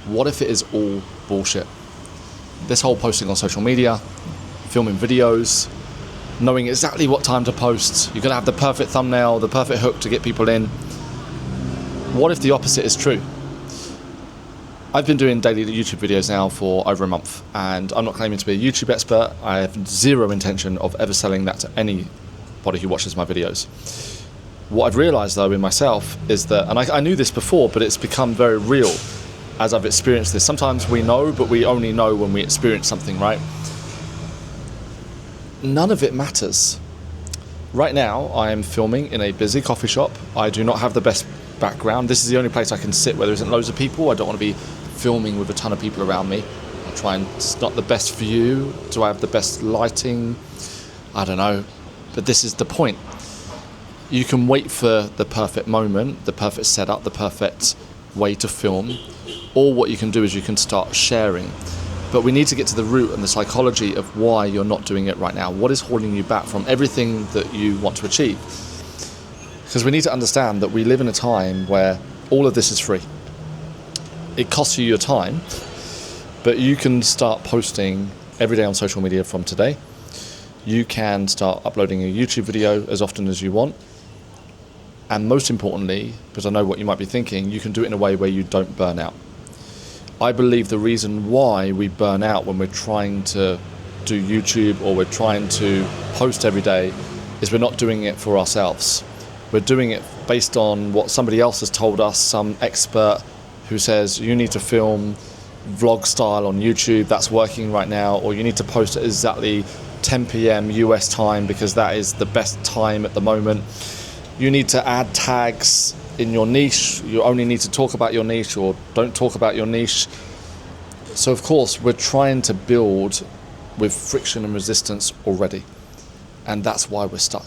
What if it is all bullshit? This whole posting on social media, filming videos, knowing exactly what time to post, you're going to have the perfect thumbnail, the perfect hook to get people in. What if the opposite is true? I've been doing daily YouTube videos now for over a month, and I'm not claiming to be a YouTube expert. I have zero intention of ever selling that to anybody who watches my videos. What I've realised though in myself is that, and I knew this before, but it's become very real as I've experienced this. Sometimes we know, but we only know when we experience something, right? None of it matters. Right now, I am filming in a busy coffee shop. I do not have the best background. This is the only place I can sit where there isn't loads of people. I don't want to be filming with a ton of people around me. I try and, it's not the best view. Do I have the best lighting? I don't know. But this is the point. You can wait for the perfect moment, the perfect setup, the perfect way to film. Or what you can do is you can start sharing. But we need to get to the root and the psychology of why you're not doing it right now. What is holding you back from everything that you want to achieve? Because we need to understand that we live in a time where all of this is free. It costs you your time, but you can start posting every day on social media from today. You can start uploading a YouTube video as often as you want. And most importantly, because I know what you might be thinking, you can do it in a way where you don't burn out. I believe the reason why we burn out when we're trying to do YouTube or we're trying to post every day is we're not doing it for ourselves. We're doing it based on what somebody else has told us, some expert who says you need to film vlog style on YouTube, that's working right now, or you need to post at exactly 10 p.m. US time because that is the best time at the moment. You need to add tags in your niche. You only need to talk about your niche or don't talk about your niche. So of course we're trying to build with friction and resistance already, and that's why we're stuck.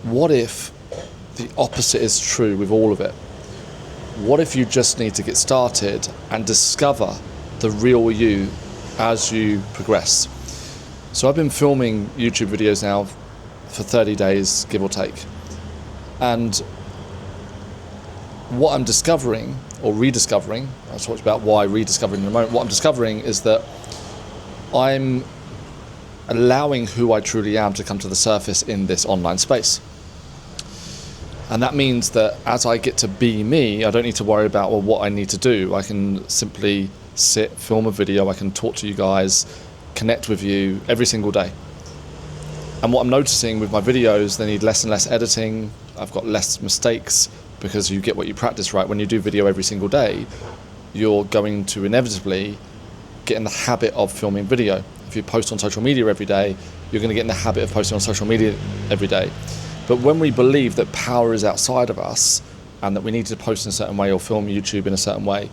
What if the opposite is true with all of it? What if you just need to get started and discover the real you as you progress? So I've been filming YouTube videos now for 30 days, give or take. And what I'm discovering, or rediscovering, I'll talk about why rediscovering in a moment, what I'm discovering is that I'm allowing who I truly am to come to the surface in this online space. And that means that as I get to be me, I don't need to worry about what I need to do. I can simply sit, film a video, I can talk to you guys, connect with you every single day. And what I'm noticing with my videos, they need less and less editing. I've got less mistakes because you get what you practice, right? When you do video every single day, you're going to inevitably get in the habit of filming video. If you post on social media every day, you're going to get in the habit of posting on social media every day. But when we believe that power is outside of us and that we need to post in a certain way or film YouTube in a certain way,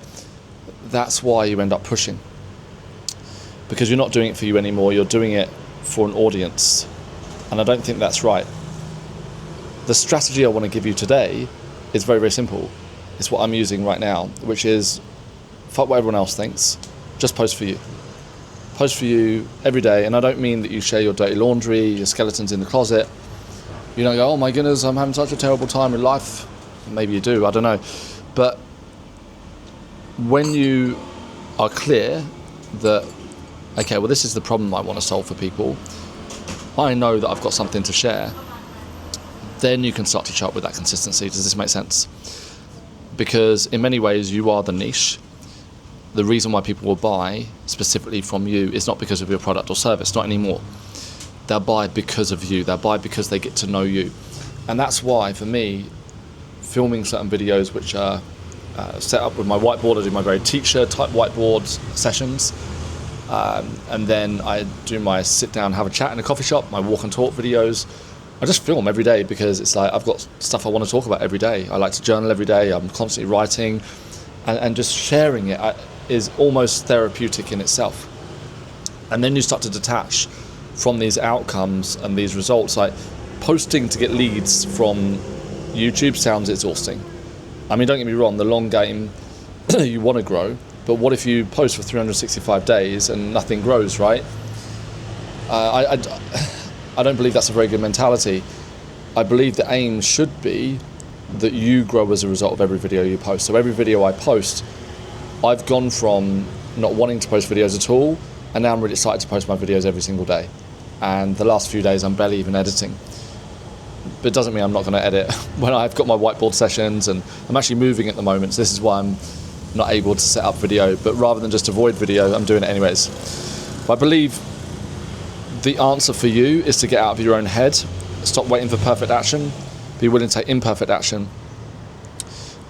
that's why you end up pushing. Because you're not doing it for you anymore, you're doing it for an audience. And I don't think that's right. The strategy I want to give you today is very, very simple. It's what I'm using right now, which is fuck what everyone else thinks, just post for you. Post for you every day, and I don't mean that you share your dirty laundry, your skeletons in the closet. You don't go, oh my goodness, I'm having such a terrible time in life. Maybe you do, I don't know. But when you are clear that, okay, well this is the problem I want to solve for people, I know that I've got something to share, then you can start to show up with that consistency. Does this make sense? Because in many ways you are the niche. The reason why people will buy specifically from you is not because of your product or service, not anymore. They'll buy because of you. They'll buy because they get to know you. And that's why, for me, filming certain videos which are set up with my whiteboard, I do my very teacher-type whiteboard sessions. And then I do my sit down, have a chat in a coffee shop, my walk and talk videos. I just film every day because it's like I've got stuff I want to talk about every day. I like to journal every day. I'm constantly writing, and just sharing it is almost therapeutic in itself. And then you start to detach from these outcomes and these results. Like posting to get leads from YouTube sounds exhausting. I mean, don't get me wrong, the long game, you want to grow, but what if you post for 365 days and nothing grows, right? I don't believe that's a very good mentality. I believe the aim should be that you grow as a result of every video you post. So every video I post, I've gone from not wanting to post videos at all, and now I'm really excited to post my videos every single day. And the last few days I'm barely even editing. But it doesn't mean I'm not going to edit when I've got my whiteboard sessions, and I'm actually moving at the moment, so this is why I'm not able to set up video. But rather than just avoid video, I'm doing it anyways. But I believe the answer for you is to get out of your own head, stop waiting for perfect action, be willing to take imperfect action.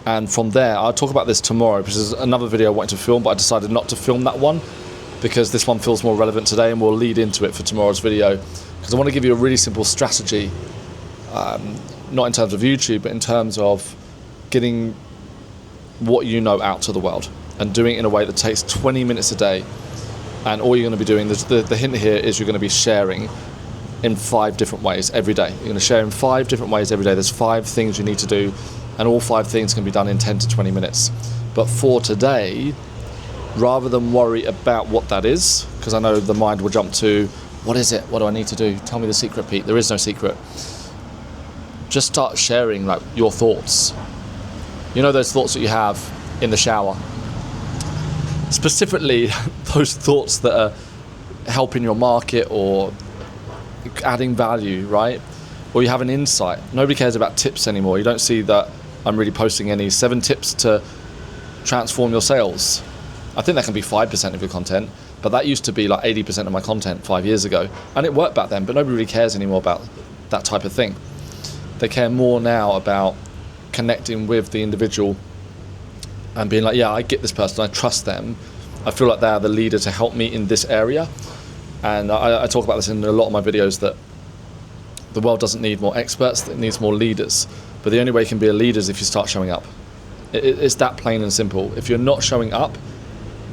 And from there, I'll talk about this tomorrow, because there's another video I wanted to film, but I decided not to film that one because this one feels more relevant today, and we'll lead into it for tomorrow's video. Because I want to give you a really simple strategy, not in terms of YouTube, but in terms of getting what you know out to the world and doing it in a way that takes 20 minutes a day. And all you're going to be doing, the hint here is you're going to be sharing in 5 different ways every day. You're going to share in 5 different ways every day. There's 5 things you need to do, and all 5 things can be done in 10 to 20 minutes. But for today, rather than worry about what that is, because I know the mind will jump to, what is it? What do I need to do? Tell me the secret, Pete. There is no secret. Just start sharing like your thoughts. You know those thoughts that you have in the shower? Specifically, those thoughts that are helping your market or adding value, right? Or you have an insight. Nobody cares about tips anymore. You don't see that I'm really posting any 7 tips to transform your sales. I think that can be 5% of your content, but that used to be like 80% of my content 5 years ago. And it worked back then, but nobody really cares anymore about that type of thing. They care more now about connecting with the individual and being like, yeah, I get this person, I trust them. I feel like they are the leader to help me in this area. And I talk about this in a lot of my videos, that the world doesn't need more experts, it needs more leaders. But the only way you can be a leader is if you start showing up. It's that plain and simple. If you're not showing up,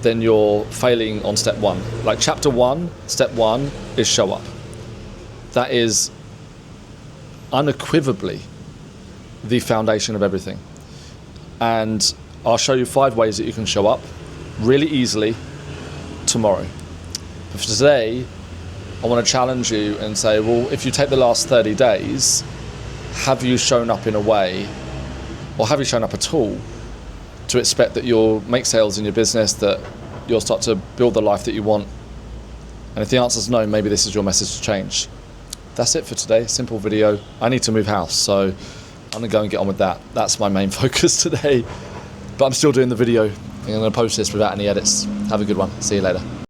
then you're failing on step 1. Like chapter 1, step 1 is show up. That is unequivocally the foundation of everything. And I'll show you 5 ways that you can show up really easily tomorrow. But for today, I want to challenge you and say, well, if you take the last 30 days, have you shown up in a way, or have you shown up at all, to expect that you'll make sales in your business, that you'll start to build the life that you want? And if the answer is no, maybe this is your message to change. That's it for today. Simple video. I need to move house, so I'm going to go and get on with that. That's my main focus today. But I'm still doing the video. I'm going to post this without any edits. Have a good one. See you later.